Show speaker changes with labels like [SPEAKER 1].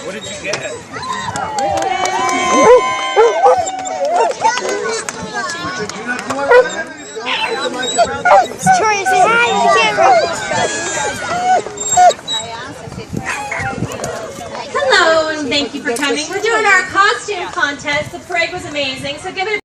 [SPEAKER 1] What did you get?
[SPEAKER 2] Victoria, say hi to the camera.
[SPEAKER 3] Hello, and thank you for coming. We're doing our costume contest. The parade was amazing, so give it